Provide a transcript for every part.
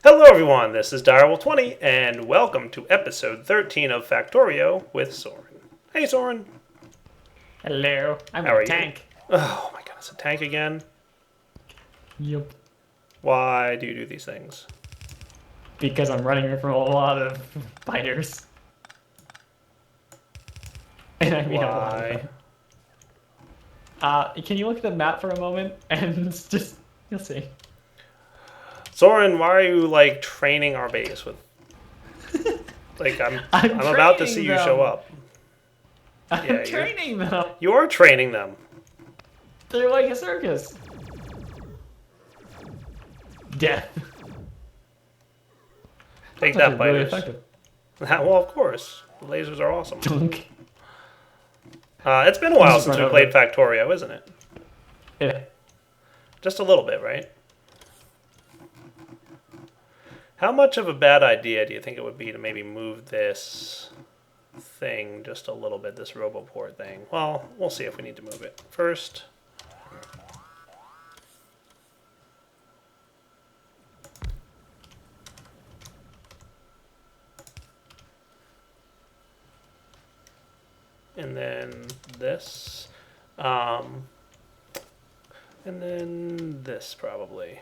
Hello everyone, this is Direwolf20, and welcome to episode 13 of Factorio with Soaryn. Hey Soaryn. Hello, I'm How are a you? tank. Oh my god, it's a tank again? Yep. Why do you do these things? Because I'm running from a lot of fighters. And I mean a lot of Why? them. Can you look at the map for a moment and just, you'll see. Soaryn, why are you like training our base with like I'm about to see you show up. I'm training them. You're training them. They're like a circus. Death. Take That's that, really fighters. effective. Well, of course. The lasers are awesome. Dunk. It's been a while Just since run we played Factorio, isn't it? Yeah. Just a little bit, right? How much of a bad idea do you think it would be to maybe move this thing just a little bit, this Roboport thing? Well, we'll see if we need to move it. First, and then this, and then this probably.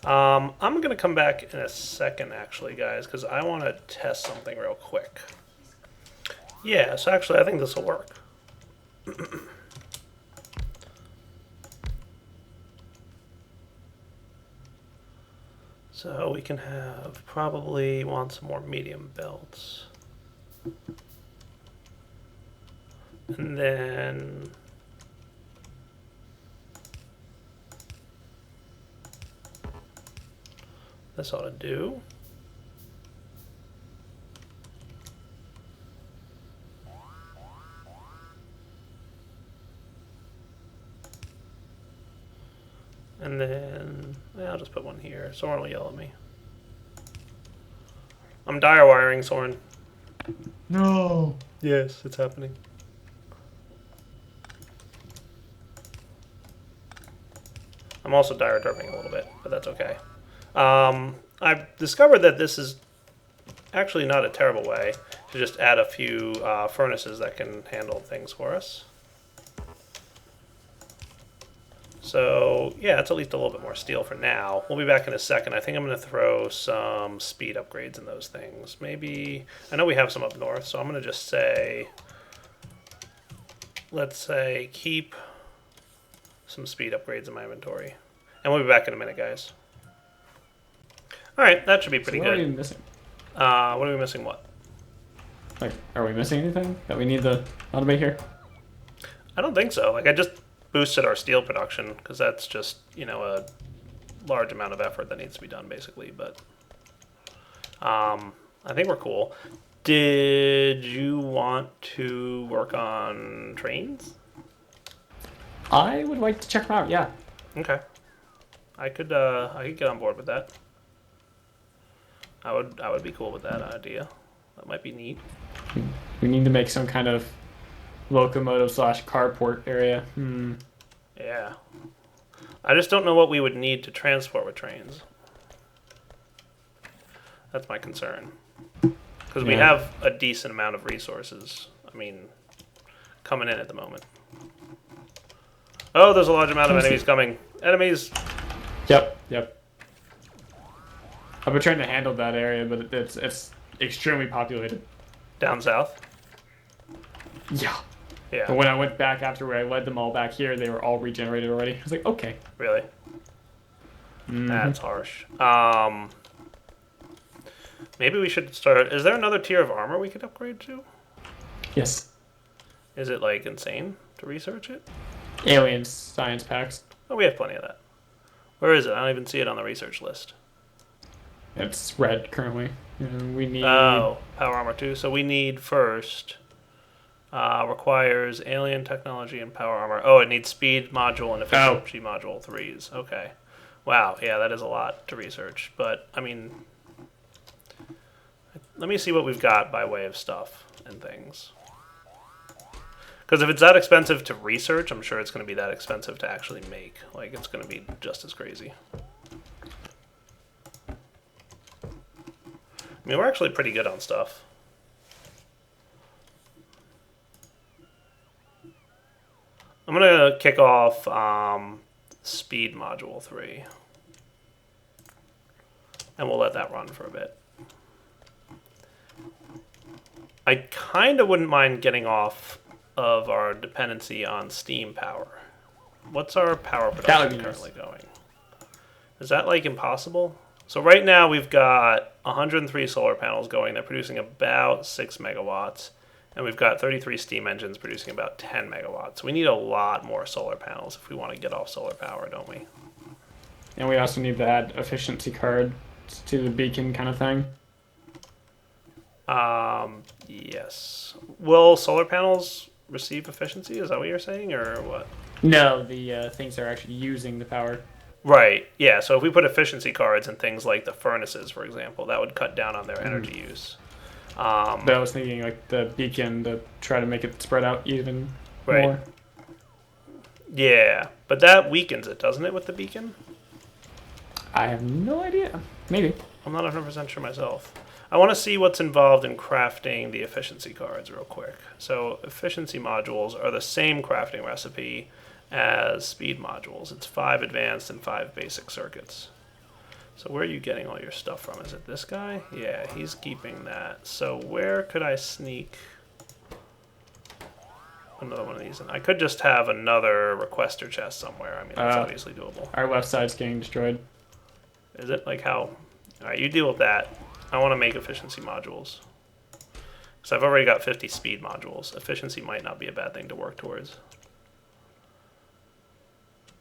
I'm going to come back in a second, actually, guys, because I want to test something real quick. Yeah, so actually, I think this will work. So we can have, probably want some more medium belts. And then this ought to do. And then I'll just put one here. Soaryn will yell at me. I'm dire wiring, Soaryn. No. Yes, it's happening. I'm also dire derping a little bit, but that's okay. I've discovered that this is actually not a terrible way to just add a few furnaces that can handle things for us. So, yeah, it's at least a little bit more steel for now. We'll be back in a second. I think I'm going to throw some speed upgrades in those things. Maybe, I know we have some up north, so I'm going to just say, let's say, keep some speed upgrades in my inventory. And we'll be back in a minute, guys. Alright, that should be pretty So what are we good. missing? What are we missing? What? Like, are we missing anything that we need to automate here? I don't think so. Like, I just boosted our steel production, because that's just, a large amount of effort that needs to be done, basically. But I think we're cool. Did you want to work on trains? I would like to check them out, yeah. Okay. I could get on board with that. I would be cool with that idea. That might be neat. We need to make some kind of locomotive slash carport area. Yeah. I just don't know what we would need to transport with trains. That's my concern. Because we have a decent amount of resources. I mean, coming in at the moment. Oh, there's a large amount of enemies coming. Enemies! Yep. I've been trying to handle that area, but it's extremely populated. Down south? Yeah. Yeah. But when I went back after where I led them all back here, they were all regenerated already. I was like, okay. Really? That's harsh. Maybe we should start... Is there another tier of armor we could upgrade to? Yes. Is it, like, insane to research it? Alien science packs. Oh, we have plenty of that. Where is it? I don't even see it on the research list. It's red currently. We need... Oh, power armor 2. So we need first... requires alien technology and power armor. Oh, it needs speed module and efficiency module 3s. Okay. Wow, yeah, that is a lot to research. But, I mean... Let me see what we've got by way of stuff and things. Because if it's that expensive to research, I'm sure it's going to be that expensive to actually make. Like, it's going to be just as crazy. I mean, we're actually pretty good on stuff. I'm going to kick off speed module 3. And we'll let that run for a bit. I kind of wouldn't mind getting off of our dependency on steam power. What's our power production currently going? Is that like impossible? So right now we've got 103 solar panels going. They're producing about 6 megawatts. And we've got 33 steam engines producing about 10 megawatts. We need a lot more solar panels if we want to get off solar power, don't we? And we also need to add efficiency cards to the beacon kind of thing. Yes. Will solar panels receive efficiency? Is that what you're saying, or what? No, the things that are actually using the power. Right. Yeah. So if we put efficiency cards in things like the furnaces, for example, that would cut down on their energy use. But I was thinking like the beacon to try to make it spread out even right. more. Yeah, but that weakens it, doesn't it, with the beacon? I have no idea. Maybe. I'm not 100% sure myself. I want to see what's involved in crafting the efficiency cards real quick. So efficiency modules are the same crafting recipe as speed modules. It's 5 advanced and 5 basic circuits. So where are you getting all your stuff from? Is it this guy? Yeah, he's keeping that. So where could I sneak another one of these in? I could just have another requester chest somewhere. I mean, that's obviously doable. Our left side's getting destroyed. Is it? Like how? Alright, you deal with that. I want to make efficiency modules. So I've already got 50 speed modules. Efficiency might not be a bad thing to work towards.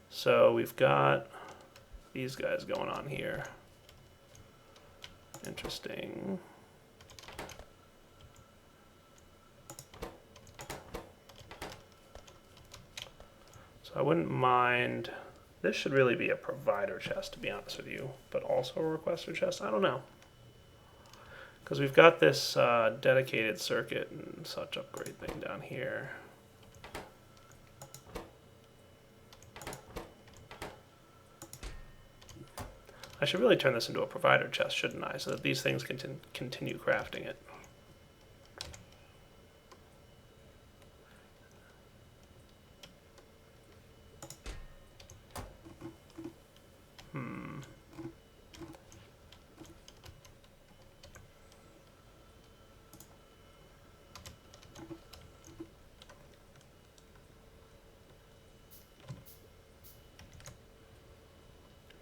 So we've got these guys going on here. Interesting. So I wouldn't mind. This should really be a provider chest, to be honest with you, but also a requester chest. I don't know. Because we've got this dedicated circuit and such upgrade thing down here. I should really turn this into a provider chest, shouldn't I? So that these things can continue crafting it.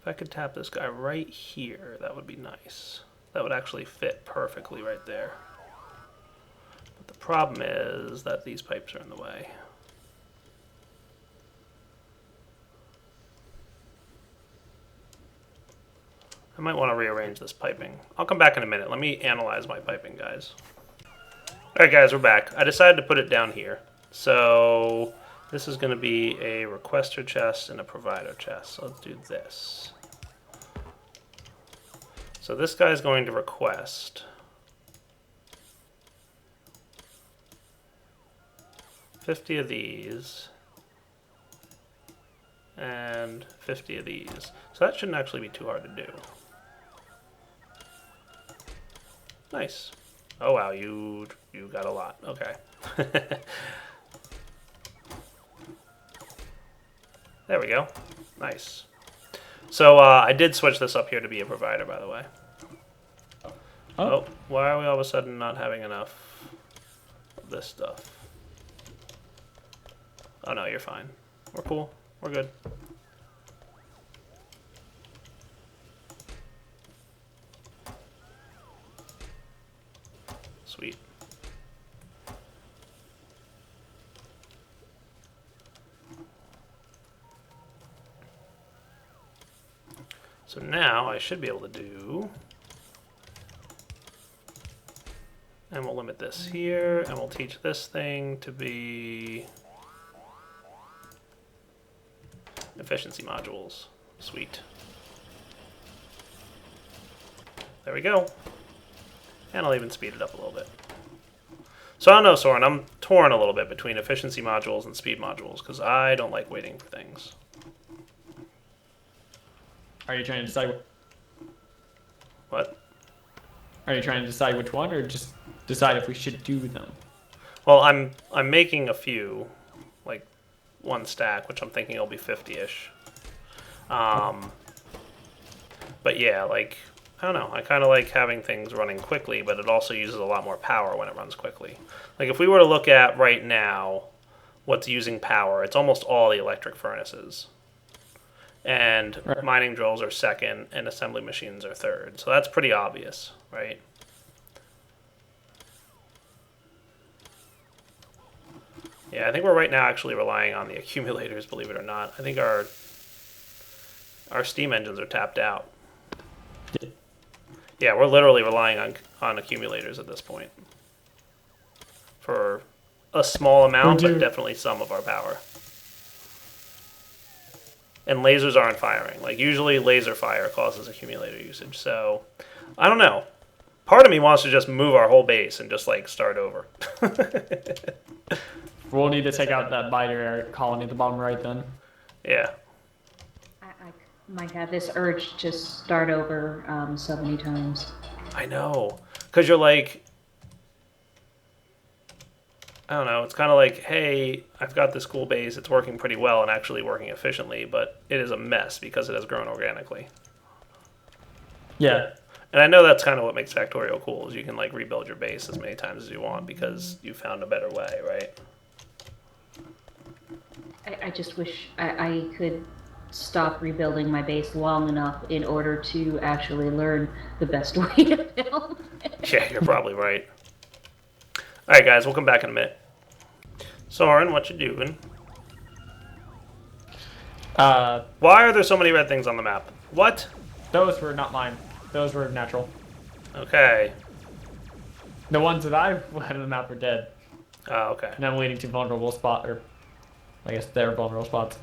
If I could tap this guy right here, that would be nice. That would actually fit perfectly right there. But the problem is that these pipes are in the way. I might want to rearrange this piping. I'll come back in a minute. Let me analyze my piping, guys. Alright guys, we're back. I decided to put it down here. So this is going to be a requester chest and a provider chest. So let's do this. So this guy is going to request 50 of these and 50 of these. So that shouldn't actually be too hard to do. Nice. Oh wow, you got a lot. Okay. There we go. Nice. So I did switch this up here to be a provider, by the way. Oh, why are we all of a sudden not having enough of this stuff? Oh no, you're fine. We're cool. We're good. Sweet. So now I should be able to do, and we'll limit this here, and we'll teach this thing to be efficiency modules. Sweet. There we go. And I'll even speed it up a little bit. So I don't know, Soaryn, I'm torn a little bit between efficiency modules and speed modules, because I don't like waiting for things. Are you trying to decide? What? Are you trying to decide which one, or just decide if we should do them? Well, I'm making a few, like one stack, which I'm thinking will be 50-ish. But yeah, like I don't know. I kind of like having things running quickly, but it also uses a lot more power when it runs quickly. Like if we were to look at right now what's using power, it's almost all the electric furnaces. And Right. mining drills are second, and assembly machines are third. So that's pretty obvious, right? Yeah, I think we're right now actually relying on the accumulators, believe it or not. I think our steam engines are tapped out. Yeah, we're literally relying on accumulators at this point. For a small amount, but definitely some of our power. And lasers aren't firing. Like, usually laser fire causes accumulator usage. So, I don't know. Part of me wants to just move our whole base and just, like, start over. We'll need to take out that biter colony at the bottom right then. Yeah. I might have this urge to just start over so many times. I know. Because you're like, I don't know, it's kind of like, hey, I've got this cool base, it's working pretty well and actually working efficiently, but it is a mess because it has grown organically. Yeah. And I know that's kind of what makes Factorio cool, is you can like rebuild your base as many times as you want because you found a better way, right? I just wish I could stop rebuilding my base long enough in order to actually learn the best way to build. Yeah, you're probably right. Alright guys, we'll come back in a minute. Soaryn, what you doing? Why are there so many red things on the map? What? Those were not mine. Those were natural. Okay. The ones that I had on the map are dead. Oh, okay. And I'm leading to vulnerable spot, or I guess they're vulnerable spots.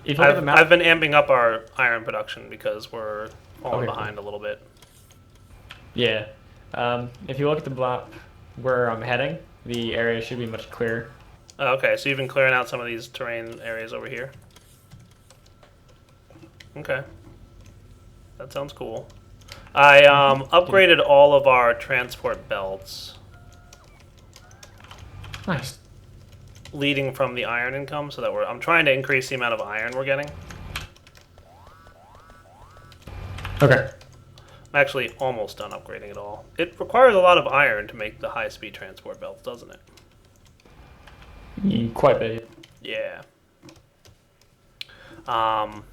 If you look at the map, I've been amping up our iron production because we're falling behind a little bit. Yeah. If you look at the map where I'm heading, the area should be much clearer. Oh, okay, so you've been clearing out some of these terrain areas over here. Okay. That sounds cool. I upgraded all of our transport belts. Nice. Leading from the iron income, so that I'm trying to increase the amount of iron we're getting. Okay. I'm actually almost done upgrading it all. It requires a lot of iron to make the high-speed transport belts, doesn't it? Quite a bit. Yeah. I'm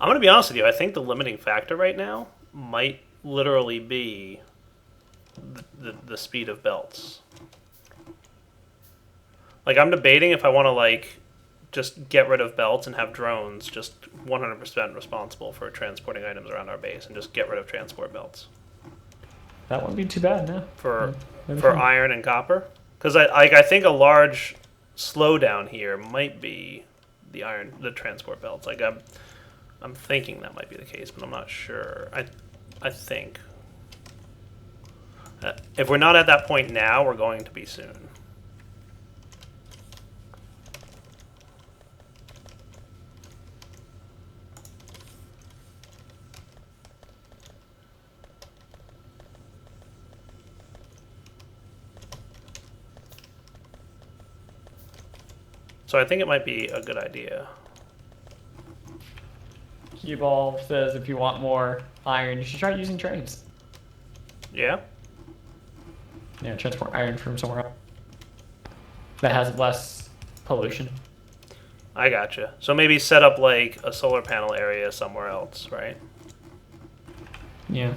going to be honest with you. I think the limiting factor right now might literally be the speed of belts. Like, I'm debating if I want to, like, just get rid of belts and have drones just 100% responsible for transporting items around our base and just get rid of transport belts. That wouldn't be too bad, no. For iron and copper. Because I think a large slowdown here might be the transport belts. Like, I'm thinking that might be the case, but I'm not sure. I think. If we're not at that point now, we're going to be soon. So I think it might be a good idea. Cue-Ball says if you want more iron, you should try using trains. Yeah? Yeah, transport iron from somewhere else. That has less pollution. I gotcha. So maybe set up like a solar panel area somewhere else, right? Yeah.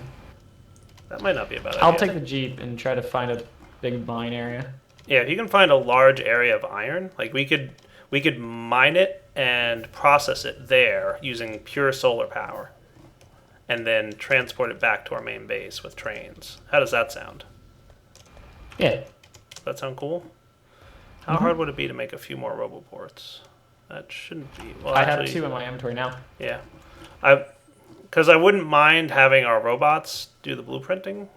That might not be a bad idea. I'll take the Jeep and try to find a big mine area. Yeah, if you can find a large area of iron, like we could mine it and process it there using pure solar power, and then transport it back to our main base with trains. How does that sound? Yeah. Does that sound cool? How hard would it be to make a few more roboports? That shouldn't be. Well, I actually, have 2 in my inventory now. Yeah, because I wouldn't mind having our robots do the blueprinting,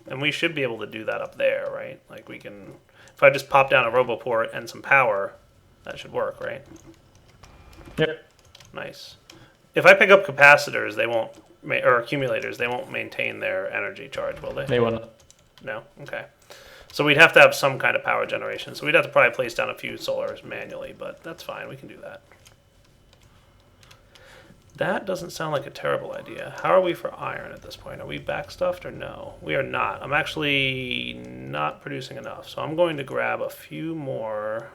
and we should be able to do that up there, right? Like we can. If I just pop down a roboport and some power, that should work, right? Yep. Nice. If I pick up capacitors, they won't, or accumulators, they won't maintain their energy charge, will they? They wouldn't. No? Okay. So we'd have to have some kind of power generation. So we'd have to probably place down a few solars manually, but that's fine. We can do that. That doesn't sound like a terrible idea. How are we for iron at this point? Are we backstuffed or no? We are not. I'm actually not producing enough. So I'm going to grab a few more.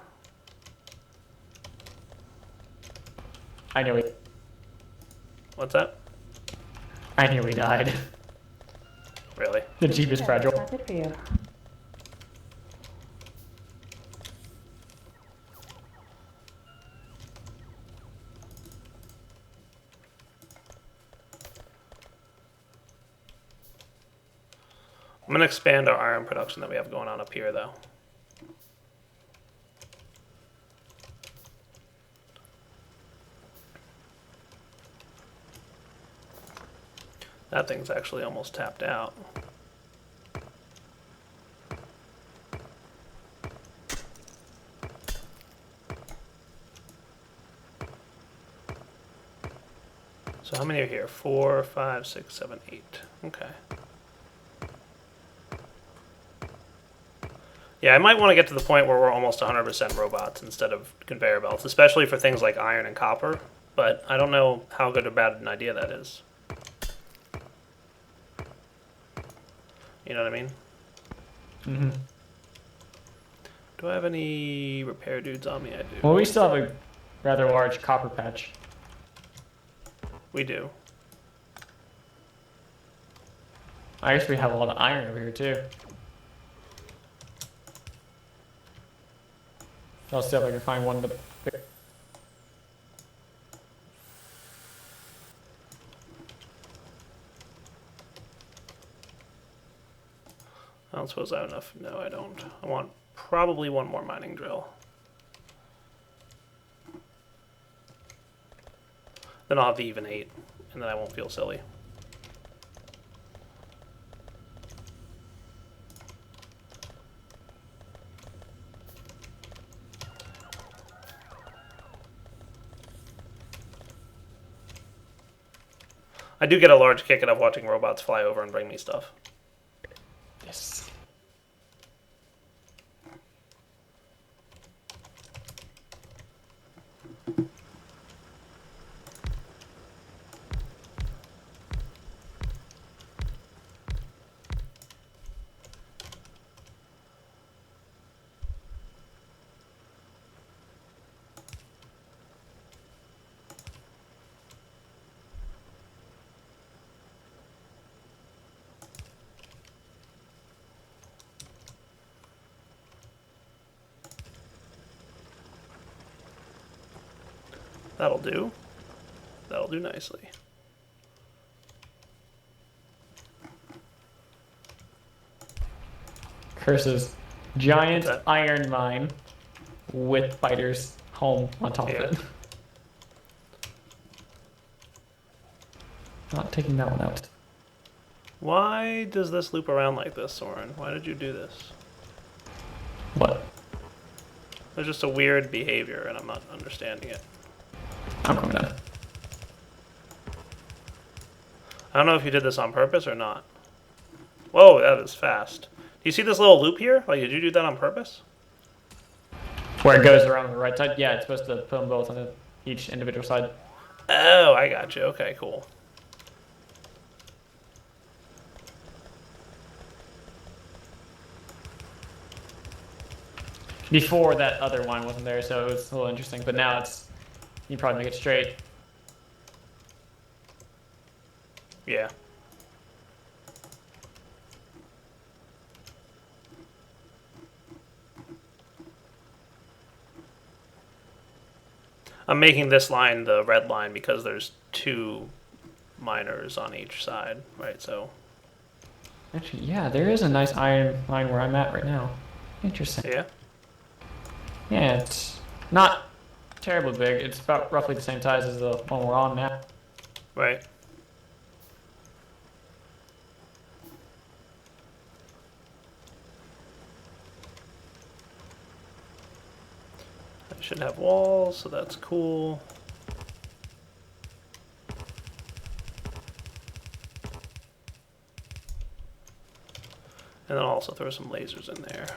I knew we. What's that? I knew we died. Really? The Jeep is fragile. That's not good for you. I'm going to expand our iron production that we have going on up here, though. That thing's actually almost tapped out. So how many are here? 4, 5, 6, 7, 8. Okay. Yeah, I might want to get to the point where we're almost 100% robots instead of conveyor belts, especially for things like iron and copper, but I don't know how good or bad an idea that is. You know what I mean? Mm-hmm. Do I have any repair dudes on me? I do. Well, we still have a rather large copper patch. We do. I guess we have a lot of iron over here too. I'll see if I can find one to pick. I don't suppose I have enough. No, I don't. I want probably one more mining drill. Then I'll have the even 8, and then I won't feel silly. I do get a large kick out of watching robots fly over and bring me stuff. Yes. That'll do. That'll do nicely. Curses. Giant What's that? iron mine with fighters home on top Yeah. of it. Not taking that one out. Why does this loop around like this, Soren? Why did you do this? What? There's just a weird behavior, and I'm not understanding it. I'm coming down. I don't know if you did this on purpose or not. Whoa, that is fast. Do you see this little loop here? Like, did you do that on purpose? Where it goes around the right side? Yeah, it's supposed to put them both on each individual side. Oh, I got you. Okay, cool. Before that other one wasn't there, so it was a little interesting. But now it's, you probably make it straight. Yeah. I'm making this line the red line because there's 2 miners on each side, right? So, Actually, yeah, there is a nice iron mine where I'm at right now. Interesting. yeah. Yeah, it's not terribly big. It's about roughly the same size as the one we're on now. Right. I should have walls, so that's cool. And then I'll also throw some lasers in there.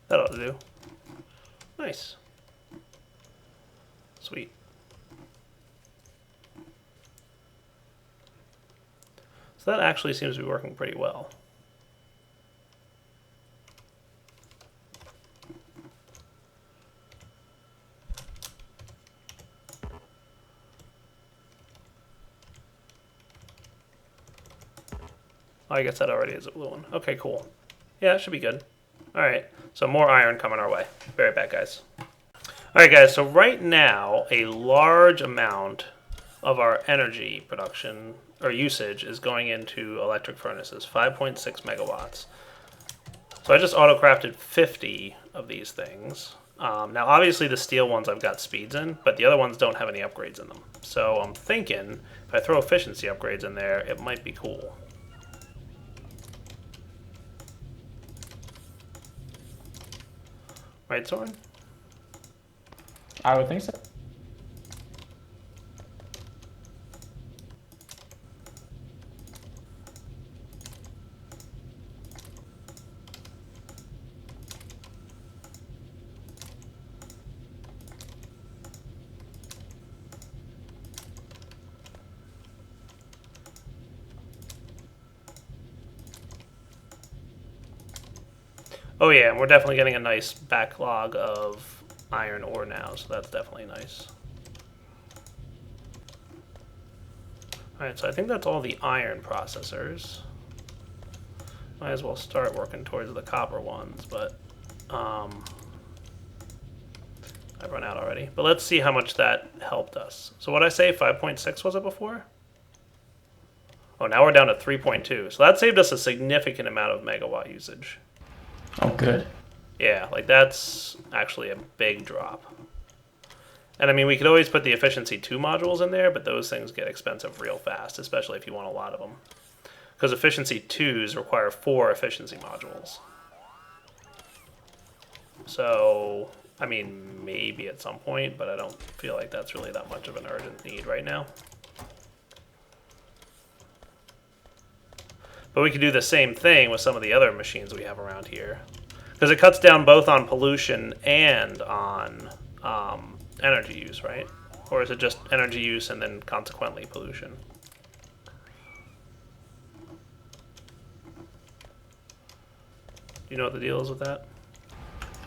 That ought to do. Nice. Sweet. So that actually seems to be working pretty well. Oh, I guess that already is a blue one. Okay, cool. Yeah, that should be good. Alright, so more iron coming our way. Be right back, guys. Alright, guys, so right now, a large amount of our energy production, or usage, is going into electric furnaces, 5.6 megawatts. So I just auto-crafted 50 of these things. Now, obviously, the steel ones I've got speeds in, but the other ones don't have any upgrades in them. So I'm thinking, if I throw efficiency upgrades in there, it might be cool. Right, Soaryn? I would think so. Oh yeah, and we're definitely getting a nice backlog of iron ore now, so that's definitely nice. Alright, so I think that's all the iron processors. Might as well start working towards the copper ones, but I've run out already. But let's see how much that helped us. So what I say, 5.6 was it before? Oh, now we're down to 3.2. So that saved us a significant amount of megawatt usage. Oh, good. Yeah, like that's actually a big drop. And I mean, we could always put the efficiency 2 modules in there, but those things get expensive real fast, especially if you want a lot of them. Because efficiency 2s require 4 efficiency modules. So, I mean, maybe at some point, but I don't feel like that's really that much of an urgent need right now. But we could do the same thing with some of the other machines we have around here. Because it cuts down both on pollution and on energy use, right? Or is it just energy use and then consequently pollution? Do you know what the deal is with that?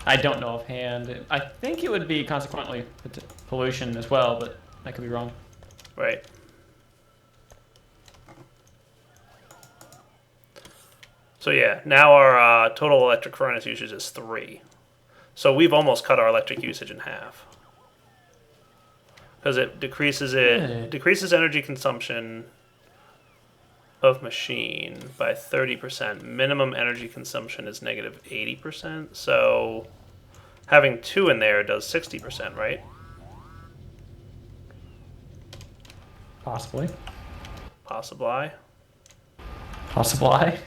I don't know offhand. I think it would be consequently pollution as well, but I could be wrong. Right. So yeah, now our total electric furnace usage is 3. So we've almost cut our electric usage in half. Because it decreases energy consumption of machine by 30%. Minimum energy consumption is negative 80%. So having 2 in there does 60%, right? Possibly. Possibly. Possibly.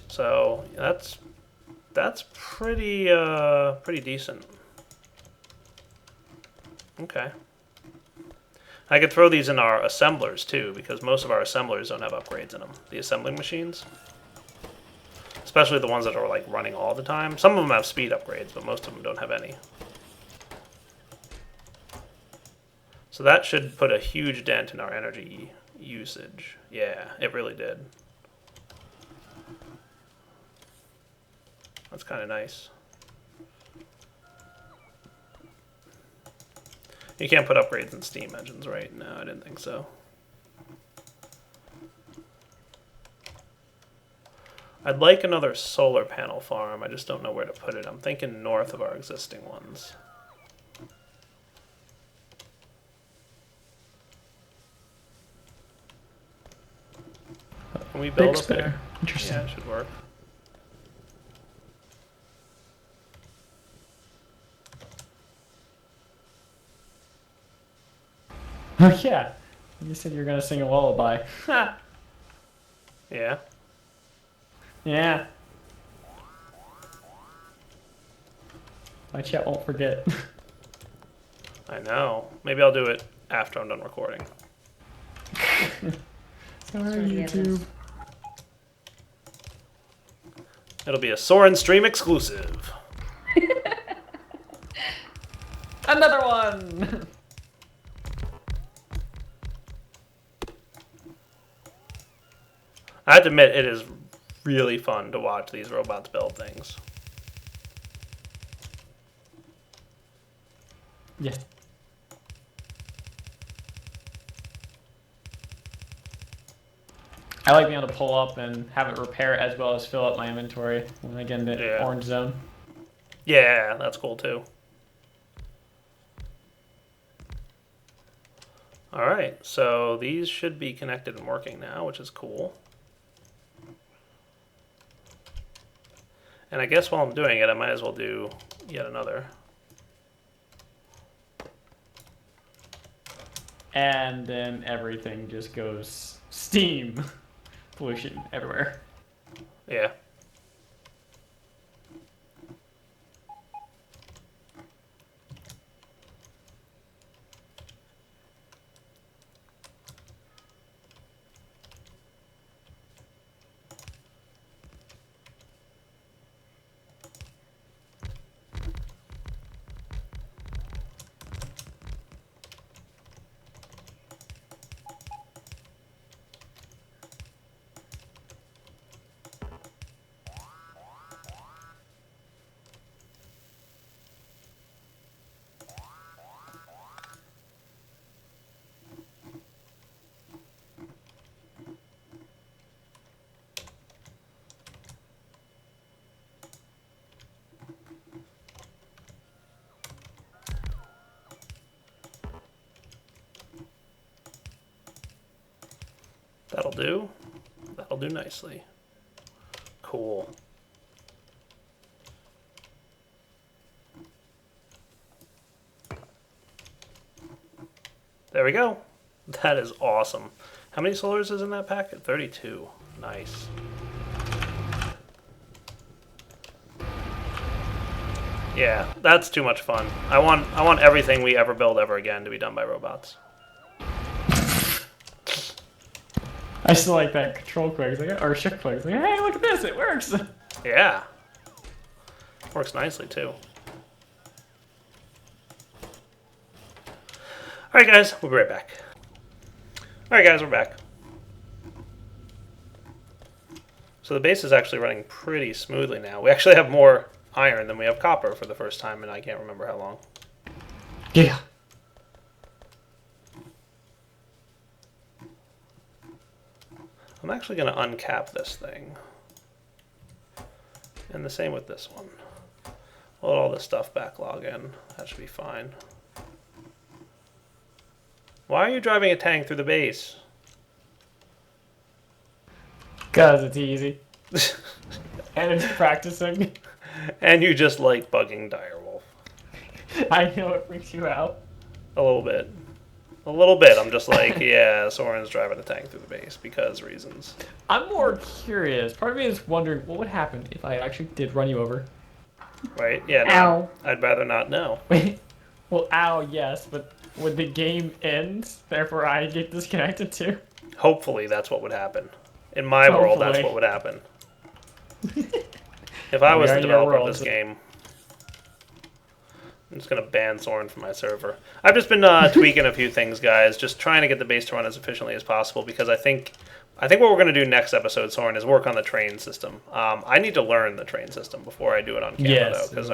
So that's pretty pretty decent. Okay. I could throw these in our assemblers too, because most of our assemblers don't have upgrades in them. The assembling machines, especially the ones that are like running all the time. Some of them have speed upgrades, but most of them don't have any. So that should put a huge dent in our energy usage. Yeah, it really did. That's kind of nice. You can't put upgrades in steam engines, right? No, I didn't think so. I'd like another solar panel farm. I just don't know where to put it. I'm thinking north of our existing ones. Can we build Big up there? spinner. Interesting. Yeah, it should work. Oh yeah. You said you were gonna sing a lullaby. Yeah. Yeah. My chat won't forget. I know. Maybe I'll do it after I'm done recording. Sorry, the YouTube. It'll be a Soaryn stream exclusive. Another one! I have to admit, it is really fun to watch these robots build things. Yeah. I like being able to pull up and have it repair as well as fill up my inventory when I get in the orange zone. Yeah, that's cool too. Alright, so these should be connected and working now, which is cool. And I guess while I'm doing it, I might as well do yet another. And then everything just goes steam. Pollution everywhere. Yeah. That'll do. That'll do nicely. Cool. There we go. That is awesome. How many solars is in that packet? 32. Nice. Yeah, that's too much fun. I want everything we ever build ever again to be done by robots. I still like that control quick, like, or shift quick. Like, hey, look at this, it works. Yeah. Works nicely too. Alright guys, we'll be right back. Alright guys, we're back. So the base is actually running pretty smoothly now. We actually have more iron than we have copper for the first time in I can't remember how long. Yeah. I'm actually going to uncap this thing. And the same with this one. Let all this stuff backlog in. That should be fine. Why are you driving a tank through the base? Because it's easy. And it's practicing. And you just like bugging Direwolf. I know it freaks you out. A little bit. A little bit. I'm just like, yeah, Soaryn's driving a tank through the base because reasons. I'm more curious. Part of me is wondering what would happen if I actually did run you over. Right? Yeah, no, Ow. I'd rather not know. Wait. Well, ow, yes, but would the game end? Therefore, I get disconnected too? Hopefully that's what would happen. In my world, that's Hopefully. what would happen. If I was We are the in your developer of world, this so- game, I'm just going to ban Soaryn from my server. I've just been tweaking a few things, guys, just trying to get the base to run as efficiently as possible because I think what we're going to do next episode, Soaryn, is work on the train system. I need to learn the train system before I do it on camera, Yes. though, because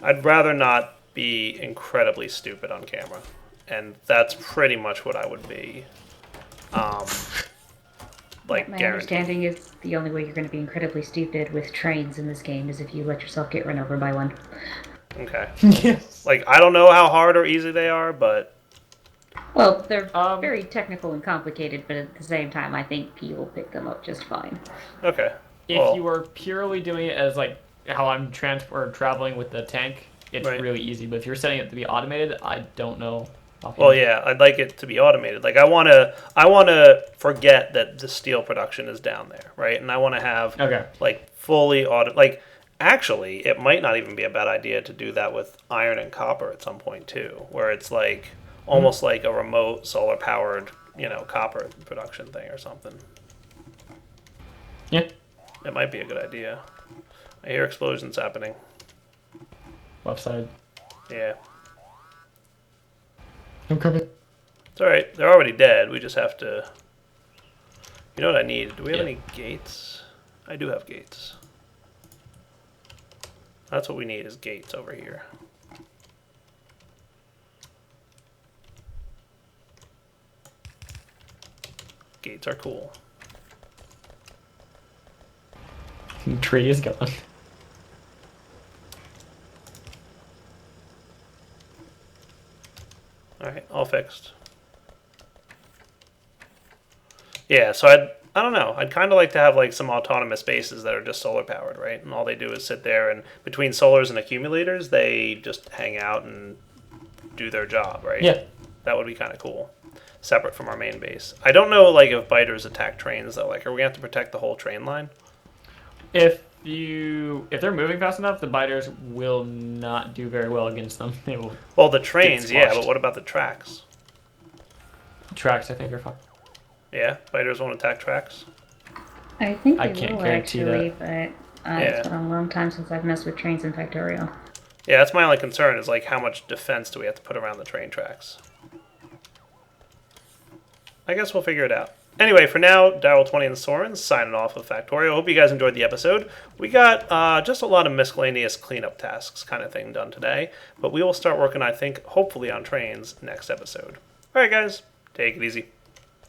I'd rather not be incredibly stupid on camera. And that's pretty much what I would be. Like, My guaranteed. understanding is the only way you're going to be incredibly stupid with trains in this game is if you let yourself get run over by one. Okay. Yes. Like, I don't know how hard or easy they are, but Well, they're Um, very technical and complicated, but at the same time, I think you'll pick them up just fine. okay. If Well, you were purely doing it as like how I'm traveling with the tank, it's Right. really easy. But if you're setting it to be automated, I don't know. well, yeah, I'd like it to be automated. Like, I want to forget that the steel production is down there, right? And I want to have Okay. like fully like Actually, it might not even be a bad idea to do that with iron and copper at some point too, where it's like almost like a remote solar powered, copper production thing or something. Yeah. It might be a good idea. I hear explosions happening. Left side. Yeah. I'm coming. It's alright. They're already dead. We just have to... You know what I need? Do we have Yeah. any gates? I do have gates. That's what we need is gates over here. Gates are cool. Tree is gone. Alright, all fixed. Yeah, so I don't know. I'd kind of like to have like some autonomous bases that are just solar powered, right? And all they do is sit there, and between solars and accumulators, they just hang out and do their job, right? Yeah. That would be kind of cool. Separate from our main base. I don't know like if biters attack trains though. Like, are we gonna have to protect the whole train line? If they're moving fast enough, the biters will not do very well against them. They will. Well, the trains, yeah, squashed. but what about the tracks? Tracks, I think, are fine. Yeah, biters won't attack tracks. I think I they can't will guarantee actually, that. but Yeah. it's been a long time since I've messed with trains in Factorio. Yeah, that's my only concern is like how much defense do we have to put around the train tracks? I guess we'll figure it out. Anyway, for now, Daryl20 and Soaryn signing off of Factorio. Hope you guys enjoyed the episode. We got just a lot of miscellaneous cleanup tasks kind of thing done today, but we will start working, I think, hopefully on trains next episode. All right, guys, take it easy.